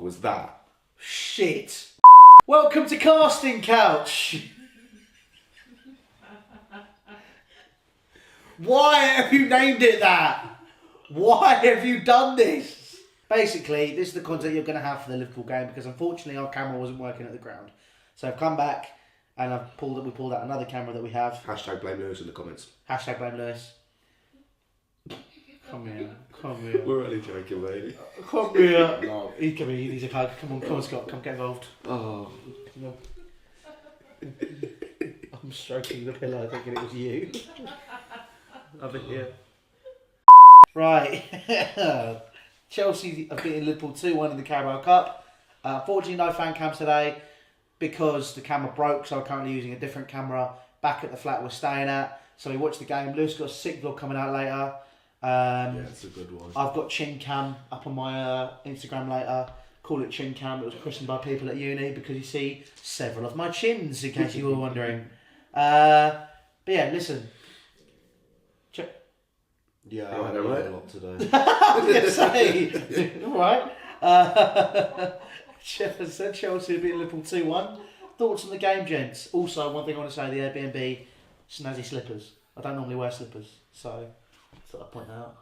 was that. Shit. Welcome to Casting Couch. Why have you named it that? Why have you done this? Basically, this is the content you're going to have for the Liverpool game because unfortunately our camera wasn't working at the ground. So I've come back and we pulled out another camera that we have. Hashtag blame Lewis in the comments. Hashtag blame Lewis. Come here. We're only joking, mate. Come here. No. He needs a hug. Come on, Scott. Come get involved. Oh. No. I'm stroking the pillow thinking it was you. Love it here. Right. Chelsea have beaten Liverpool 2-1 in the Carabao Cup. Unfortunately, no fan cam today because the camera broke, so I'm currently using a different camera back at the flat we're staying at. So we watched the game. Lewis got a sick vlog coming out later. Yeah, it's a good one. I've got Chin Cam up on my Instagram later. Call it Chin Cam. It was christened by people at uni because you see several of my chins, in case you were wondering. But yeah, listen. Yeah, I don't know a lot today. I was going to say, alright. Said Chelsea beat Liverpool 2-1. Thoughts on the game, gents? Also, one thing I want to say, the Airbnb, snazzy slippers. I don't normally wear slippers, so I thought I'd point that out.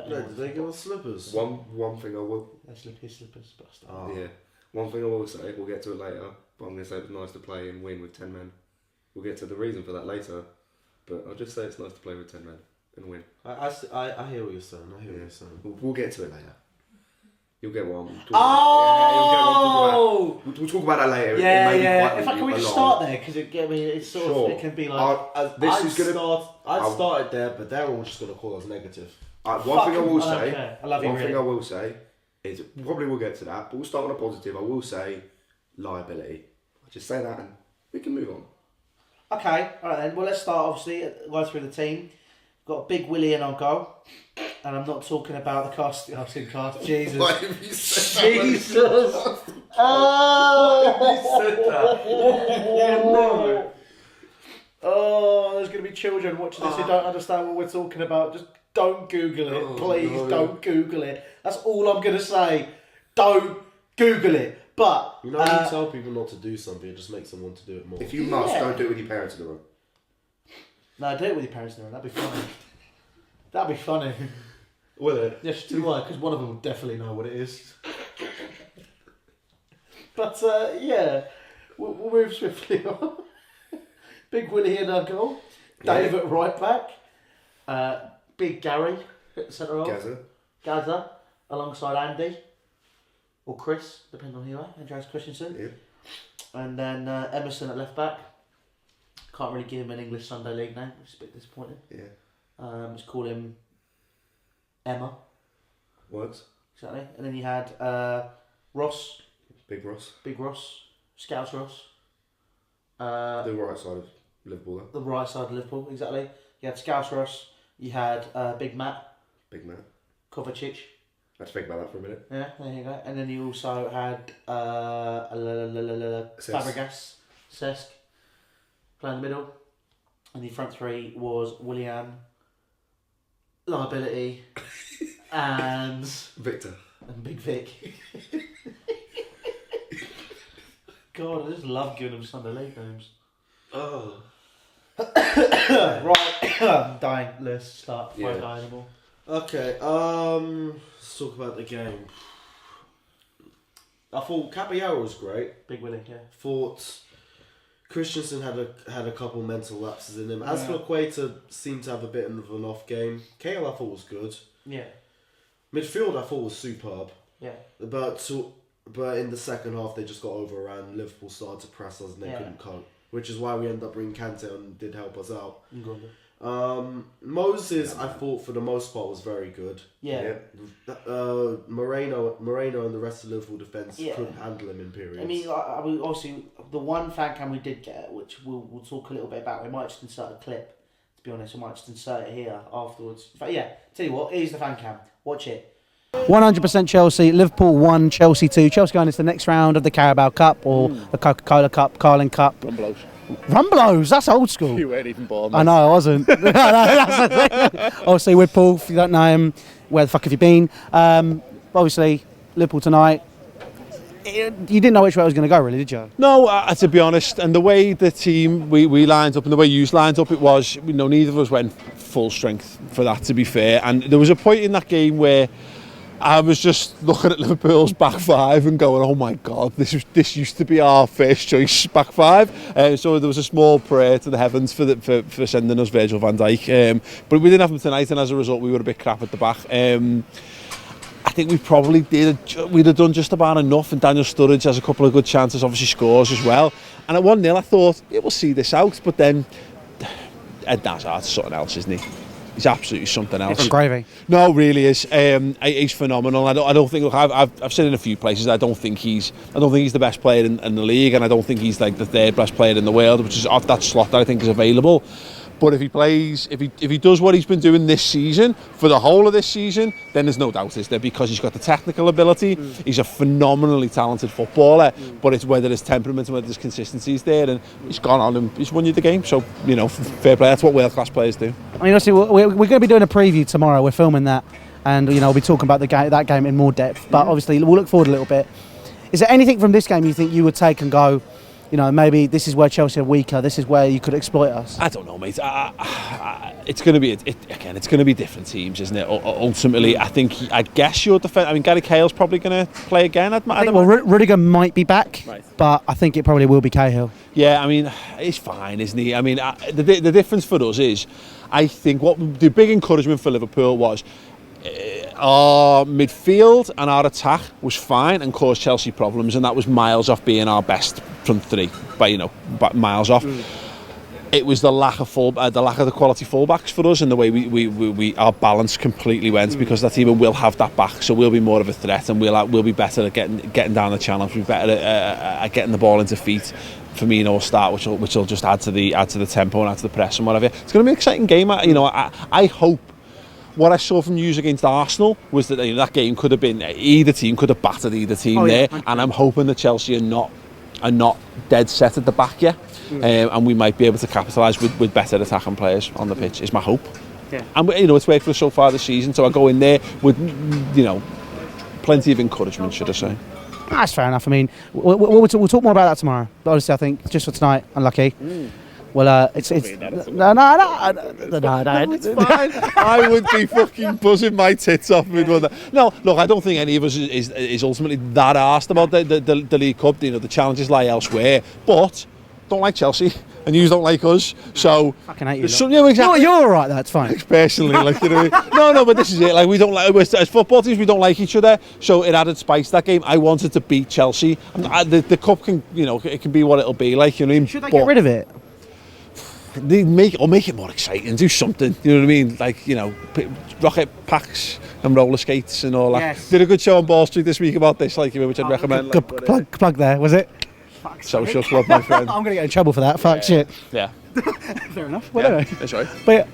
No, did they give us slippers? One thing I will... They're slippers, but Yeah. One thing I will say, we'll get to it later, but I'm going to say it's nice to play and win with 10 men. We'll get to the reason for that later, but I'll just say it's nice to play with 10 men and win. I hear what you're saying. We'll get to it later. You'll get one. We'll talk about that later. Yeah. Can we just start there? Because it's sort of, it can be like... I'd started there, but they're all just going to call us negative. One thing I will say... Okay. I love you, really. I will say is, probably we'll get to that, but we'll start on a positive. I will say liability. I'll just say that and we can move on. Okay, alright then. Well, let's start, obviously, go through the team. Got Big Willie in our goal. And I'm not talking about the cast. Jesus. Why have you said that? Jesus. Oh, there's going to be children watching this who don't understand what we're talking about. Just don't Google it. Please don't Google it. That's all I'm going to say. Don't Google it. But... You tell people not to do something, it just makes them want to do it more. If you must, don't do it with your parents in the room. No, do it with your parents in the room. That'd be funny. That'd be funny. Will it? Yes, too why? Because one of them will definitely know what it is. But yeah, we'll move swiftly on. Big Willie in our goal. Dave at right back. Big Gary at centre half. Gazza alongside Andy or Chris, depending on who you are. Andreas Christensen. Yeah. And then Emerson at left back. Can't really give him an English Sunday League name, which is a bit disappointing. Yeah. Let's call him Emma. Works. Exactly. And then you had Ross. Big Ross. Scouts Ross. The right side of Liverpool, though. The right side of Liverpool, exactly. You had Scouts Ross. You had Big Matt. Kovacic. I had to think about that for a minute. Yeah, there you go. And then you also had Fabregas, Cesc, playing the middle. And the front three was Willian, Liability, and Victor. And Big Vic. God, I just love giving them Sunday League names. Oh. Right, I'm dying. Let's start. Yeah. Won't die anymore. Okay, let's talk about the game. I thought Caballero was great. Big Willie, yeah. Thought Christensen had a couple mental lapses in him. Azpilicueta seemed to have a bit of an off game. Kale I thought was good. Yeah. Midfield I thought was superb. Yeah. But in the second half they just got overrun. Liverpool started to press us and they couldn't cope. Which is why we ended up bringing Kante and did help us out. Moses, I thought for the most part was very good. Yeah. Moreno and the rest of Liverpool defence couldn't handle him in periods. I mean, obviously, the one fan cam we did get, which we'll talk a little bit about, we might just insert a clip. To be honest, we might just insert it here afterwards. But yeah, tell you what, here's the fan cam. Watch it. 100% Chelsea. Liverpool 1, Chelsea 2. Chelsea going into the next round of the Carabao Cup or the Coca-Cola Cup, Carling Cup. Rumbelows, that's old school. You weren't even born. I know, I wasn't. That's the thing. Obviously, with Paul, if you don't know him, where the fuck have you been? Obviously, Liverpool tonight, you didn't know which way it was going to go, really, did you? No, to be honest, and the way the team we lined up and the way you lined up, it was, neither of us went full strength for that, to be fair. And there was a point in that game where I was just looking at Liverpool's back five and going, oh my God, this used to be our first choice back five. So there was a small prayer to the heavens for sending us Virgil van Dijk. But we didn't have him tonight, and as a result, we were a bit crap at the back. I think we'd have done just about enough, and Daniel Sturridge has a couple of good chances, obviously scores as well. And at 1-0, I thought, we'll see this out. But then, Ed Hazard's something else, isn't he? He's absolutely something else. Different gravy. No, really is. He's phenomenal. I don't think. Look, I've said in a few places. I don't think he's the best player in the league, and I don't think he's like the third best player in the world, which is off that slot that I think is available. But if he plays, if he does what he's been doing this season for the whole of this season, then there's no doubt, is there? Because he's got the technical ability. He's a phenomenally talented footballer. But it's whether his temperament and whether his consistency is there, and he's gone on and he's won you the game. So fair play. That's what world class players do. I mean, obviously, we're going to be doing a preview tomorrow. We're filming that, and we'll be talking about that game in more depth. But obviously, we'll look forward a little bit. Is there anything from this game you think you would take and go, maybe this is where Chelsea are weaker, this is where you could exploit us? I don't know, mate. It's going to be, it's going to be different teams, isn't it? Ultimately, I guess your defence, Gary Cahill's probably going to play again. Rudiger might be back, right, but I think it probably will be Cahill. Yeah, he's fine, isn't he? The difference for us is, I think what the big encouragement for Liverpool was, our midfield and our attack was fine and caused Chelsea problems, and that was miles off being our best front three, but miles off. It was the lack of the quality fullbacks for us, and the way we our balance completely went, because that team will have that back, so we'll be more of a threat, and we'll be better at getting down the channel. We'll be better at getting the ball into feet. Firmino will start, which will just add to the tempo and add to the press and whatever. It's going to be an exciting game. I hope. What I saw from you against Arsenal was that that game could have been, either team could have battered either team there, and I'm hoping that Chelsea are not dead set at the back yet, and we might be able to capitalise with better attacking players on the pitch. Is my hope. Yeah. And it's worked for us so far this season, so I go in there with plenty of encouragement, should I say. That's fair enough. We'll talk more about that tomorrow. But honestly, I think just for tonight, unlucky. Well, it's no. It's fine. I would be fucking buzzing my tits off with one. No, look, I don't think any of us is ultimately that arsed about the League Cup. The challenges lie elsewhere, but don't like Chelsea, and you don't like us. So fucking hate you. Exactly. You're all right. That's fine. Personally, no, but this is it. We don't like, as football teams, we don't like each other. So it added spice to that game. I wanted to beat Chelsea. The cup can, it can be what it'll be like. Should they get rid of it? They make it more exciting, do something, you know what I mean, rocket packs and roller skates and all that. Yes. Did a good show on Ball Street this week about this, which I'd recommend. Plug there, was it? Social club, my friend. I'm going to get in trouble for that, fuck shit. Yeah. Fair enough, anyway. That's right. But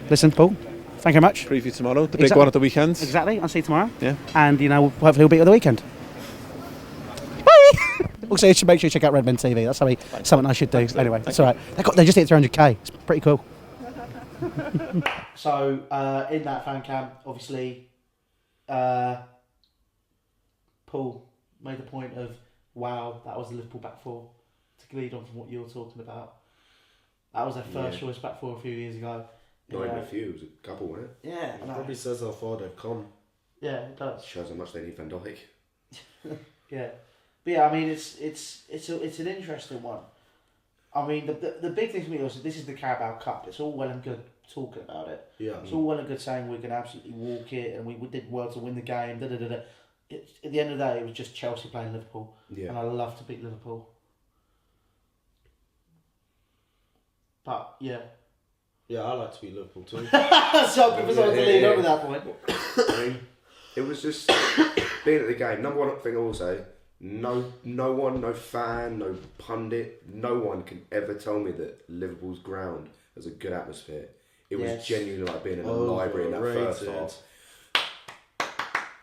listen, Paul, thank you very much. Preview tomorrow, the big one at the weekend. Exactly, I'll see you tomorrow. Yeah. And, hopefully we'll beat you at the weekend. Also, you should make sure you check out Redmen TV. That's something I should do. Anyway, it's all right. They just hit 300k. It's pretty cool. So, in that fan cam, obviously, Paul made the point of, wow, that was the Liverpool back four. To lead on from what you were talking about. That was their first choice back four a few years ago. Not even a few, it was a couple, wasn't it? Yeah. It probably says how far they've come. Yeah, it does. Shows how much they need Van Dijk. Yeah. But yeah, it's an interesting one. The big thing for me was that this is the Carabao Cup. It's all well and good talking about it. Yeah. It's all well and good saying we can absolutely walk it and we did well to win the game. At the end of the day, it was just Chelsea playing Liverpool. Yeah. And I love to beat Liverpool. But yeah. Yeah, I like to beat Liverpool too. So good for someone to lead on with that point. It was just being at the game. Number one thing I will say. No one, no fan, no pundit, no one can ever tell me that Liverpool's ground has a good atmosphere. It was genuinely like being in a library in that first half.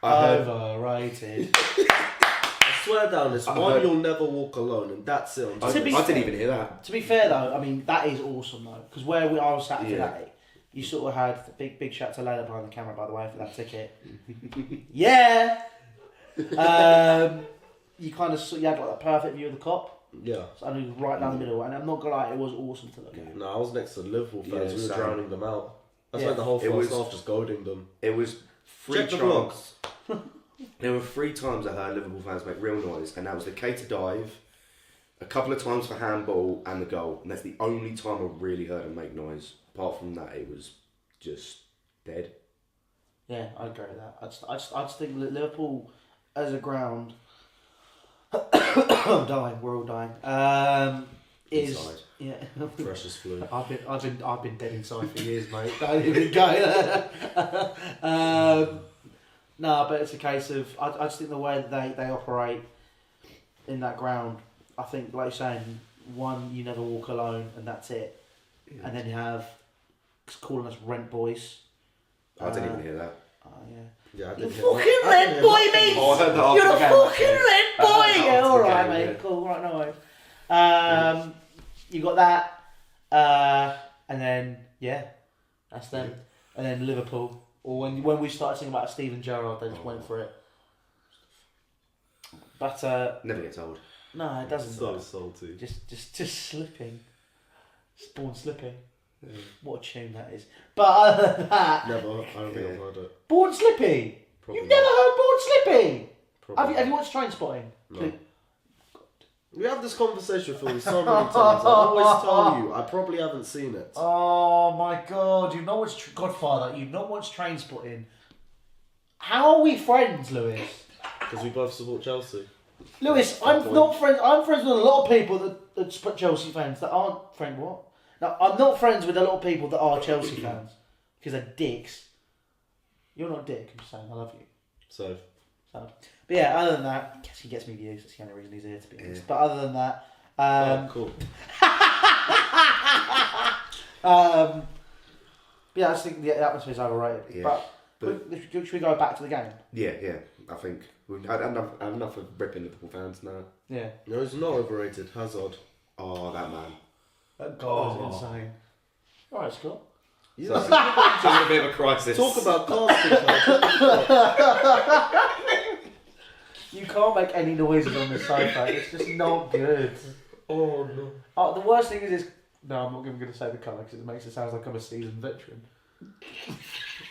Overrated. I swear down this one, you'll never walk alone, and that's it. I didn't even hear that. To be fair though, that is awesome though, because where I was sat today, you sort of had big shout to Layla behind the camera, by the way, for that ticket. Yeah. you kind of you had like the perfect view of the Kop. Yeah. So I knew right down the middle, and I'm not gonna lie, it was awesome to look at. No, I was next to the Liverpool fans. Yeah, We were same. drowning them out. I Yeah. spent the whole It was- first half just goading them. It was three Check the times. vlogs. There were 3 times I heard Liverpool fans make real noise, and that was the cater dive, a couple of times for handball, and the goal. And that's the only time I really heard them make noise. Apart from that, it was just dead. Yeah, I agree with that. I just think Liverpool as a ground. I'm dying. We're all dying. Is Inside. yeah. Precious flu. I've been dead inside for years, mate. Don't even go there. No, but it's a case of I just think the way that they operate in that ground. I think, like you're saying, one, you never walk alone, and that's it. Yeah. And then you have calling us rent boys. I didn't even hear that. Oh yeah. Yeah, I You didn't hear fucking that. rent boy, mate! Oh, I heard that You're a after the game, fucking actually. rent I boy! heard that Yeah, after the alright, game, mate. yeah. Cool, right, no worries. You got that, and then, yeah, that's them. And then Liverpool. Or when we started thinking about Steven Gerrard, they just went for it. But, Never gets old. no, it doesn't. So salty. Just slipping. Spawn slipping. Yeah. What a tune that is. But other than that, Never. I don't think I've heard it. Born Slippy! Probably You've never heard Born Slippy! Probably Have you watched Trainspotting? No. We have this conversation with Phil so many times. I always tell you, I probably haven't seen it. Oh my god, you've not watched Godfather, you've not watched Trainspotting. How are we friends, Lewis? Because we both support Chelsea. Lewis, Fair I'm point. not friends. I'm friends with a lot of people that support Chelsea fans that aren't friend what? No, I'm not friends with a lot of people that are Chelsea fans because they're dicks. You're not a dick. I'm just saying I love you. So, But yeah, other than that, I guess he gets me views. That's the only reason he's here, to be honest. Yeah. But other than that, cool. yeah, I just think the atmosphere is overrated. Yeah, But should we go back to the game? Yeah. I think we've had enough of ripping Liverpool fans now. Yeah. No, it's not overrated. Hazard. Oh, that man. That goal was insane. All right, Scott. Yeah. It's a bit of a crisis. Talk about casting. You can't make any noises on this sofa. It's just not good. Oh no. The worst thing is no, I'm not even going to say the colour because it makes it sound like I'm a seasoned veteran.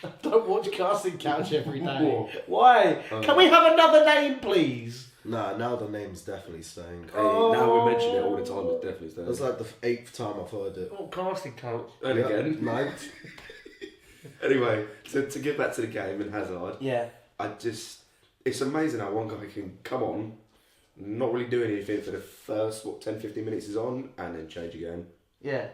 I don't watch Casting Couch every day. Why? Can we have another name, please? Nah, now the name's definitely staying. Hey, now we mention it all the time. It's definitely staying. That's like the 8th time I've heard it. Oh, Casting Couch. And Yeah, again. 9th. Anyway, to get back to the game and Hazard, Yeah. it's amazing how one guy can come on, not really doing anything for the first 10-15 minutes he's on, and then change again. Yeah.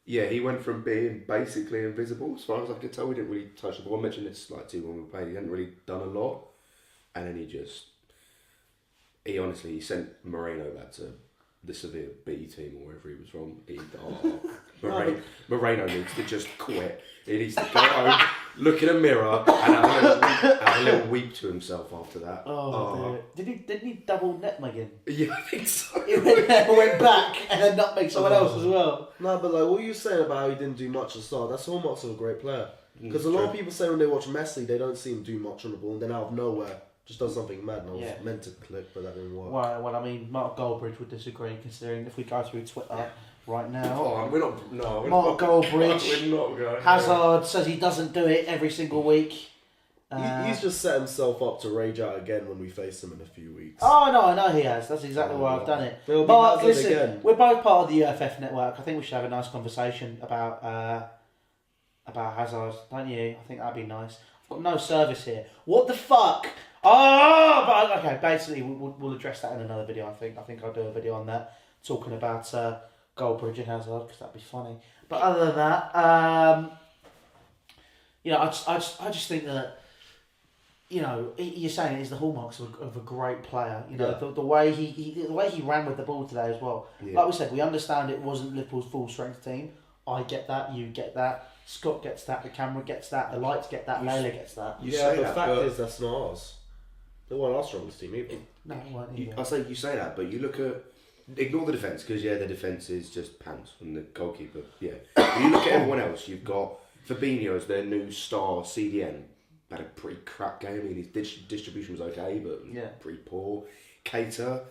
He went from being basically invisible, as far as I could tell. We didn't really touch the ball. I mentioned this like too when we played. He hadn't really done a lot, and then he sent Moreno back to the Sevilla B team or wherever he was from. Moreno needs to just quit. He needs to go home, look in a mirror, and have a little weep to himself after that. Oh, dear. Didn't he double nutmeg in? Yeah, I think so. He went back and then nutmeg someone else as well. No, but like what you saying about how he didn't do much at the start, that's hallmarks of a great player. Because a lot of people say when they watch Messi, they don't see him do much on the ball, and then out of nowhere, just does something mad. And I was meant to click, but that didn't work. Well, I mean, Mark Goldbridge would disagree, considering if we go through Twitter right now, Oh, we're not. No, we're Mark not. Goldbridge, We're not going. Hazard says he doesn't do it every single week. He's just set himself up to rage out again when we face him in a few weeks. Oh no, I know he has. That's exactly why I've done it. There'll be Mark, Hazard listen, again. we're both part of the UFF network. I think we should have a nice conversation about Hazard, don't you? I think that'd be nice. I've got no service here. What the fuck? Oh, but okay. Basically, we'll address that in another video. I think I'll do a video on that, talking about Goldbridge and Hazard, because that'd be funny. But other than that, I just think that, you're saying it is the hallmarks of a great player. The way he ran with the ball today as well. Yeah. Like we said, we understand it wasn't Liverpool's full strength team. I get that. You get that. Scott gets that. The camera gets that. The lights get that. Layla gets that. You Yeah, say but the that, fact but- is that's not us. They weren't our strongest team either. No, it weren't either. I say you say that, but you look at ignore the defence because the defence is just pants from the goalkeeper. Yeah, but you look at everyone else. You've got Fabinho as their new star CDM. had a pretty crap game. I mean, his distribution was okay, but pretty poor. Cater,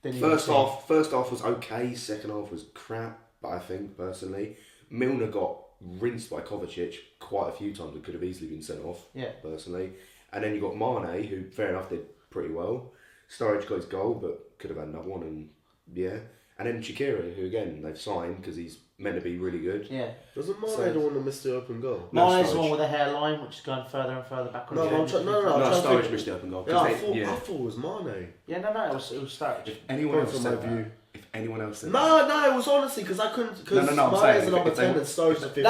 first half was okay, second half was crap, but I think, personally, Milner got rinsed by Kovacic quite a few times and could have easily been sent off, personally. And then you got Mane, who, fair enough, did pretty well. Sturridge got his goal, but could have had another one, and And then Shaqiri, who again they've signed because he's meant to be really good. Yeah. Wasn't Mane the one that missed the open goal? Mane's the one with the hairline, which is going further and further back on. No, Sturridge missed the open goal. I thought it was Mane. Yeah, no, it was Sturridge. If anyone else said that, if anyone else said no, it was honestly because I couldn't. Because Mane's a number 10 and Sturridge a 15.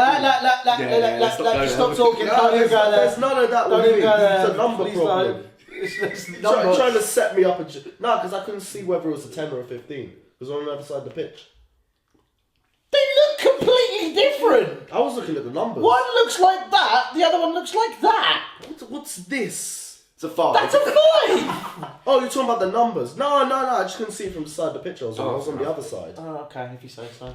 Stop talking. There's none of that. It's a number problem. It's trying to set me up. No, because I couldn't see whether it was a 10 or a 15. It was on the other side of the pitch. They look completely different. I was looking at the numbers. One looks like that, the other one looks like that. What's this? It's a 5. That's a 5! Oh, you're talking about the numbers. No, I just couldn't see it from the side of the pitch. I was on the other side. Oh, okay, if you say so.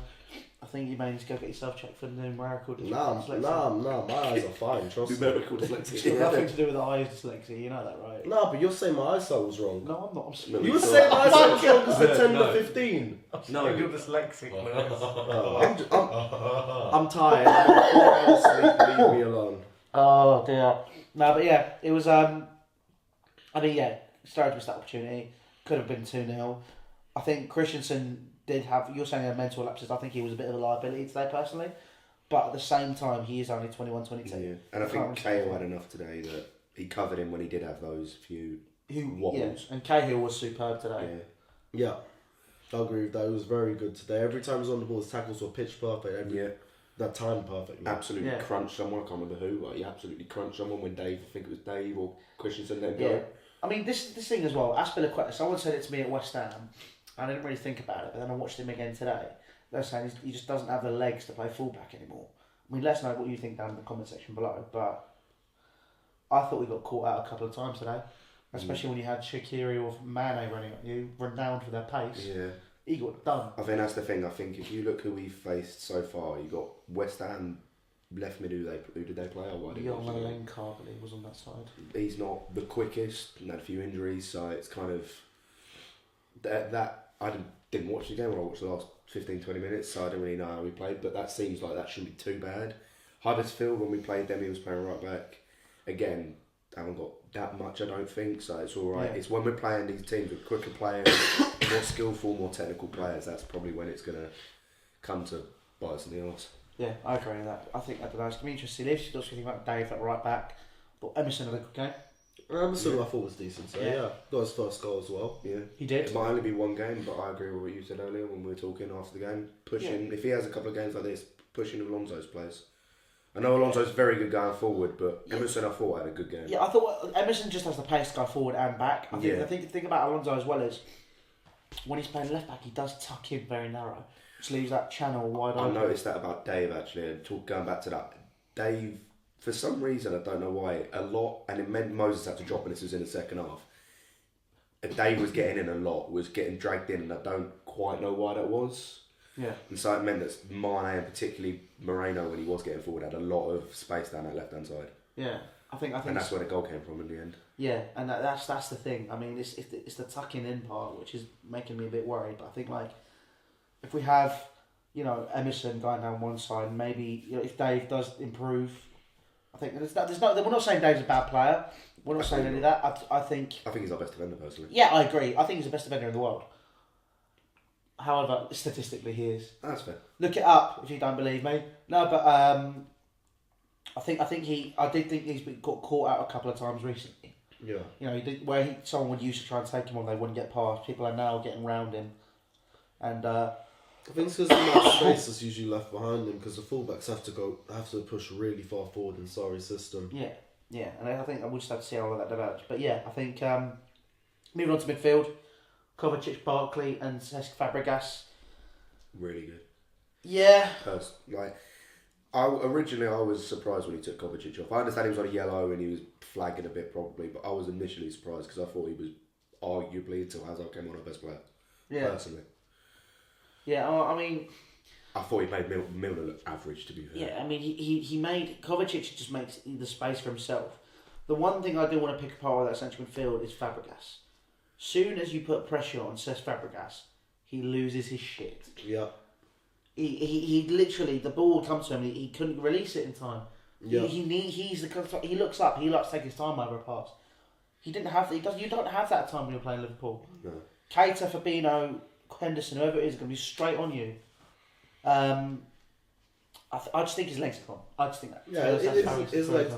I think you may need to go get yourself checked for numerical dyslexia. Nah, my eyes are fine, trust me. Numerical dyslexia. It's nothing to do with the eyes dyslexia, you know that, right? No, but you're saying my eyesight was wrong. No, I'm not. You were saying my eyesight was wrong because they're 10 to 15. No, you're dyslexic. I'm tired. Honestly, leave me alone. Oh dear. No, but yeah, it was. Sturridge missed that opportunity. Could have been 2-0. I think Christensen did have. You're saying he had mental lapses. I think he was a bit of a liability today, personally. But at the same time, he is only 21, 22. Yeah. And I think Cahill had enough today that he covered him when he did have those few wobbles. Yeah. And Cahill was superb today. Yeah. I agree with that. It was very good today. Every time he was on the ball, his tackles were pitch perfect. That time perfect. Absolutely crunched someone. I can't remember who. He absolutely crunched someone when Dave, I think it was Dave or Christensen, let him go. I mean, this thing as well. Aspilicueta, someone said it to me at West Ham. I didn't really think about it, but then I watched him again today. They're saying he just doesn't have the legs to play fullback anymore. I mean, let us know what you think down in the comment section below. But I thought we got caught out a couple of times today, especially when you had Shaqiri or Mane running at you, renowned for their pace. Yeah. He got done. I think that's the thing. I think if you look who we faced so far, you got West Ham left mid. Who did they play? Yarmolenko, I believe, was on that side. He's not the quickest. And had a few injuries, so it's kind of that I didn't watch the game. I watched the last 15-20 minutes, so I don't really know how we played. But that seems like that shouldn't be too bad. Huddersfield, when we played them, he was playing right back. Again, haven't got that much, I don't think. So it's all right. Yeah. It's when we're playing these teams with quicker players, more skillful, more technical players. That's probably when it's gonna come to bite us in the arse. Yeah, I agree with that. I think it's going to be interesting. If she does anything about Dave at right back, but Emerson had a good game. Emerson, I thought was decent. So got his first goal as well. Yeah, he did. It might only be one game, but I agree with what you said earlier when we were talking after the game. Pushing, if he has a couple of games like this, pushing Alonso's place. I know Alonso's very good going forward, but Emerson I thought had a good game. Yeah, I thought Emerson just has the pace to go forward and back. I think the thing about Alonso as well is when he's playing left back, he does tuck in very narrow, which leaves that channel wide open. I noticed that about Dave actually, and going back to that, Dave, for some reason, I don't know why, a lot, and it meant Moses had to drop and this was in the second half. Dave was getting in a lot, was getting dragged in, and I don't quite know why that was. Yeah. And so it meant that Mane, and particularly Moreno, when he was getting forward, had a lot of space down that left-hand side. Yeah, I think. And that's where the goal came from in the end. Yeah, and that's the thing. I mean, it's the tucking in part which is making me a bit worried. But I think if we have, Emerson going down one side, maybe if Dave does improve, I think we're not saying Dave's a bad player. We're not saying any of that. I think he's our best defender personally. Yeah, I agree. I think he's the best defender in the world. However, statistically, he is. That's fair. Look it up if you don't believe me. No, but I did think he's got caught out a couple of times recently. Yeah. He did where someone would used to try and take him on, they wouldn't get past. People are now getting round him, and I think it's because the amount of space that's usually left behind him because the fullbacks have to push really far forward in Sarri's system. Yeah, and I think we'll just have to see how that develops. But yeah, I think moving on to midfield. Kovacic, Barkley and Cesc Fabregas. Really good. Yeah. I was surprised when he took Kovacic off. I understand he was on a yellow and he was flagging a bit probably, but I was initially surprised because I thought he was arguably, until Hazard came on, our best player. Yeah. Personally. Yeah, I mean... I thought he made Milner look average, to be fair. Yeah, I mean, he made... Kovacic just makes the space for himself. The one thing I do want to pick apart with that central midfield is Fabregas. Soon as you put pressure on Cesc Fabregas, he loses his shit. Yeah. He literally, the ball comes to him, he couldn't release it in time. Yeah. He looks up, he likes to take his time over a pass. He didn't have that. You don't have that time when you're playing Liverpool. No. Keita, Fabinho, Henderson, whoever it is going to be straight on you. I just think his legs are gone. I just think that. Yeah,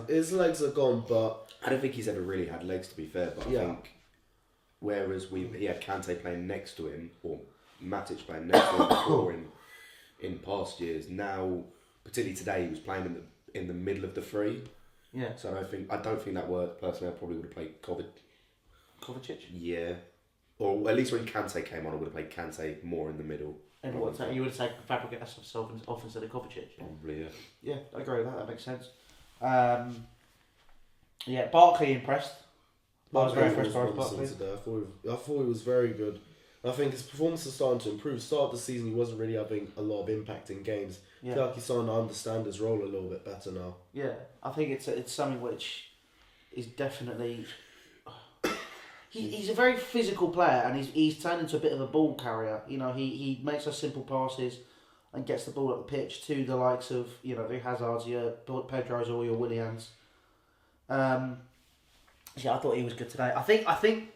his legs are gone, but I don't think he's ever really had legs, to be fair. But I think whereas he had Kante playing next to him, or Matic playing next to him before in past years, now particularly today he was playing in the middle of the three. Yeah. So I don't think that worked. Personally, I probably would have played Kovacic. Yeah. Or at least when Kante came on, I would have played Kante more in the middle. And you would have taken Fabregas off instead of Kovacic. Probably, yeah. Yeah, I agree with that. That makes sense. Yeah, Barkley impressed. I was very impressed by Barkley. I thought he was very good. I think his performance is starting to improve. Start of the season, he wasn't really having a lot of impact in games. Yeah. I feel like he's starting to understand his role a little bit better now. Yeah, I think it's something which is definitely. He's a very physical player, and he's turned into a bit of a ball carrier. You know, he makes us simple passes and gets the ball up the pitch to the likes of, you know, the Hazards, your Pedro's or your Williams. Yeah, I thought he was good today. I think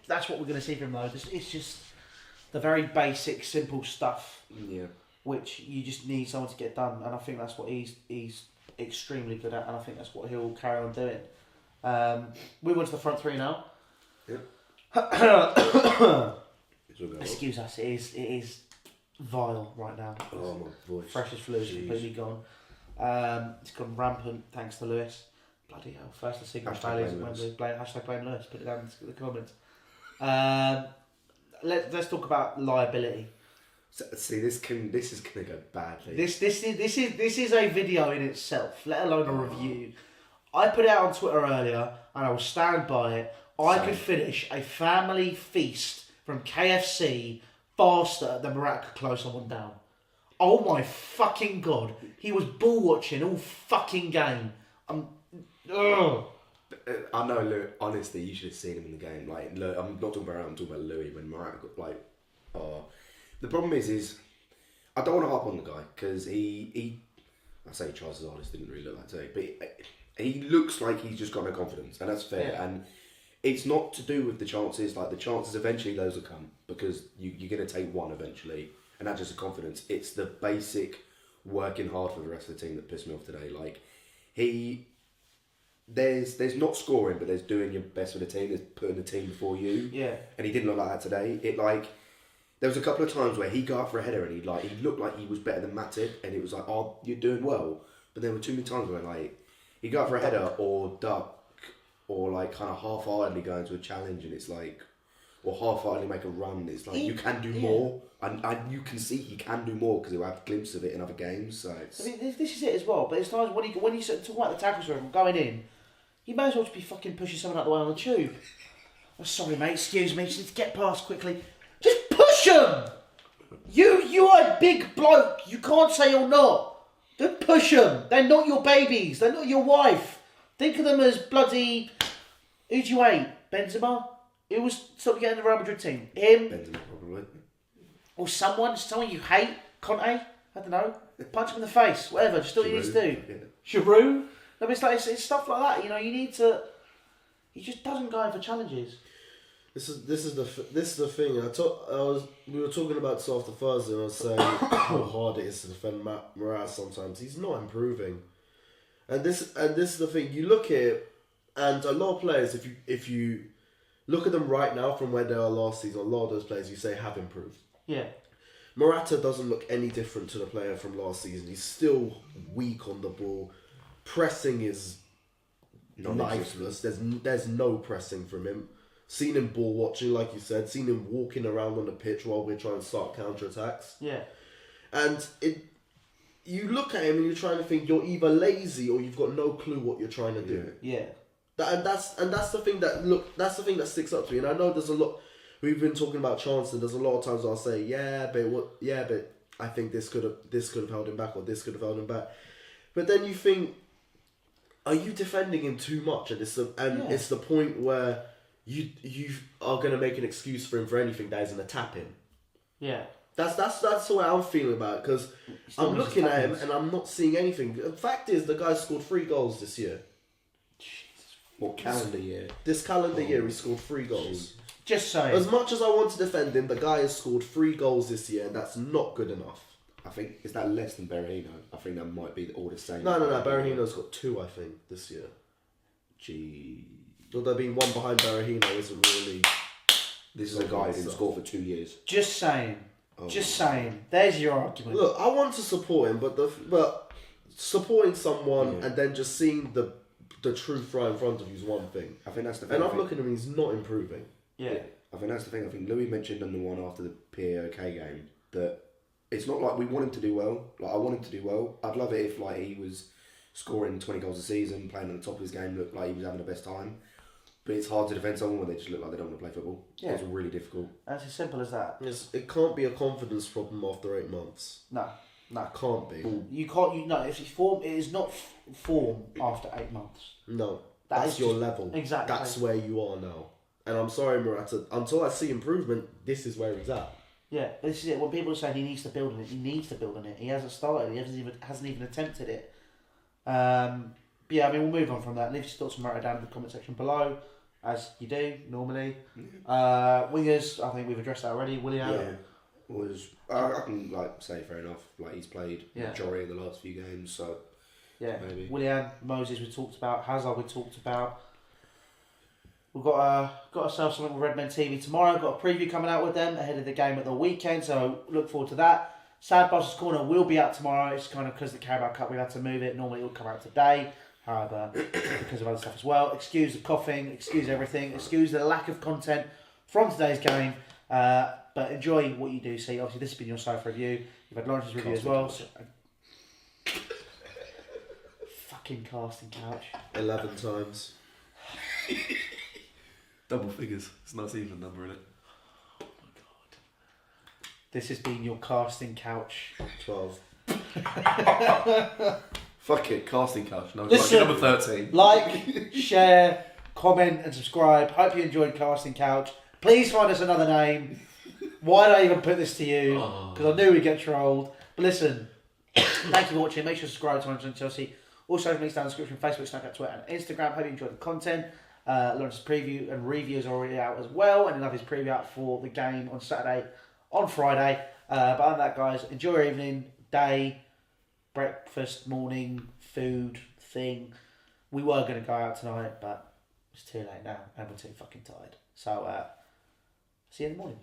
that's what we're going to see from him though. It's just the very basic, simple stuff. Yeah. Which you just need someone to get done, and I think that's what he's extremely good at, and I think that's what he'll carry on doing. We went to the front three now. Yep. Excuse us, it is vile right now. Oh, my voice. Freshest flu is completely gone. It's gone rampant thanks to Lewis. Bloody hell! First the signal failures and hashtag blame Lewis. Put it down in the comments. Let's talk about liability. See, this is gonna go badly. This is a video in itself, let alone a review. I put it out on Twitter earlier, and I will stand by it. I could finish a family feast from KFC faster than Morata could close someone down. Oh my fucking god. He was ball watching all fucking game. I know, Louis, honestly, you should have seen him in the game. Like, I'm not talking about Morata, I'm talking about Louis when Morata got, the problem is I don't want to harp on the guy, because I say Charles Artist didn't really look like today, but he looks like he's just got no confidence, and that's fair. Yeah. And it's not to do with the chances. Like, the chances eventually those will come, because you're going to take one eventually, and that's just a confidence. It's the basic working hard for the rest of the team that pissed me off today. Like, there's not scoring, but there's doing your best for the team. There's putting the team before you. Yeah. And he didn't look like that today. There was a couple of times where he got up for a header and he looked like he was better than Matip, and it was like, oh, you're doing well. But there were too many times where he got up for a header or duck, or kind of half-heartedly go into a challenge, and it's like, or half-heartedly make a run. It's like, you can do more, and you can see he can do more because he'll have a glimpse of it in other games. So it's... I mean, this is it as well. But it's times when you talk about the tackles from going in, he may as well just be fucking pushing someone out the way on the tube. Oh, sorry, mate. Excuse me. Just need to get past quickly. Just push him. You are a big bloke. You can't say you're not. Just push them. They're not your babies. They're not your wife. Think of them as bloody... Who do you hate? Benzema? Who was still getting the Real Madrid team? Him? Benzema, probably. Or someone you hate? Conte? I don't know. Punch him in the face. Whatever. Just do what you need to do. Yeah. Giroud? I mean, it's stuff like that. You know, you need to... He just doesn't go in for challenges. This is the thing. We were talking about this after Thursday, and I was saying how hard it is to defend Morata sometimes. He's not improving, and this is the thing. You look at it, and a lot of players, if you look at them right now from where they are last season, a lot of those players you say have improved. Yeah. Morata doesn't look any different to the player from last season. He's still weak on the ball. Pressing is lifeless. There's no pressing from him. Seen him ball watching, like you said. Seen him walking around on the pitch while we're trying to start counter-attacks. Yeah. And you look at him and you're trying to think you're either lazy or you've got no clue what you're trying to do. Yeah. That's the thing that sticks up to me. And I know there's a lot. We've been talking about chances. There's a lot of times I'll say, but I think this could have held him back, or this could have held him back. But then you think, are you defending him too much? And it's the point where you are going to make an excuse for him for anything that isn't a tap-in. Yeah. That's the way I'm feeling about it, because I'm looking at him and I'm not seeing anything. The fact is, the guy scored 3 goals this year. What calendar year? This calendar year, he scored 3 goals. Just saying. As much as I want to defend him, the guy has scored 3 goals this year, and that's not good enough. I think, is that less than Berahino? I think that might be all the same. No. Berahino's got 2, I think, this year. Gee. Although being one behind Berahino isn't really... This is a guy who didn't score for 2 years. Just saying. Just saying. There's your argument. Look, I want to support him, but supporting someone and then just seeing the truth right in front of you is one thing. I think that's the thing. And I'm looking at him, he's not improving. Yeah. I think that's the thing. I think Louis mentioned on the one after the PAOK game that it's not like we want him to do well. Like, I want him to do well. I'd love it if like he was scoring 20 goals a season, playing at the top of his game, looked like he was having the best time. But it's hard to defend someone when they just look like they don't want to play football. Yeah. It's really difficult. That's as simple as that. It can't be a confidence problem after 8 months. No. It can't be. You can't. No, if it's form, it is not form after 8 months. No. That's your level. Exactly. That's where you are now. And I'm sorry, Morata, until I see improvement, this is where he's at. Yeah, this is it. When people are saying he needs to build on it, he needs to build on it. He hasn't started. He hasn't even attempted it. But yeah, I mean, we'll move on from that. Leave your thoughts and write it down in the comment section below, as you do normally. Wingers, I think we've addressed that already. Willian. Yeah. I can say fair enough. Like, he's played the majority of the last few games, so yeah. Maybe. Willian, Moses, we talked about. Hazard, we talked about. We've got ourselves something with Redmen TV tomorrow. Got a preview coming out with them ahead of the game at the weekend, so look forward to that. Sad Bosses Corner will be out tomorrow. It's kind of because the Carabao Cup, we had to move it. Normally it would come out today, however, because of other stuff as well. Excuse the coughing, excuse everything, excuse the lack of content from today's game. But enjoy what you do see. Obviously, this has been your sofa review. You've had Lawrence's review as well. So, fucking casting couch. 11 times. Double figures. It's a nice even number, isn't it? Oh my god. This has been your casting couch. 12. Fuck it, casting couch. No, Listen, number 13. Like, share, comment, and subscribe. Hope you enjoyed Casting Couch. Please find us another name. Why did I even put this to you? Because I knew we'd get trolled. But listen, thank you for watching. Make sure to subscribe to 100% Chelsea. Also, links down in the description: Facebook, Snapchat, Twitter, and Instagram. Hope you enjoyed the content. Lawrence's preview and review is already out as well, and he'll have his preview out for the game on Saturday, on Friday. But other than that, guys, enjoy your evening, day, breakfast, morning, food, thing. We were going to go out tonight, but it's too late now, and we're too fucking tired. So, see you in the morning.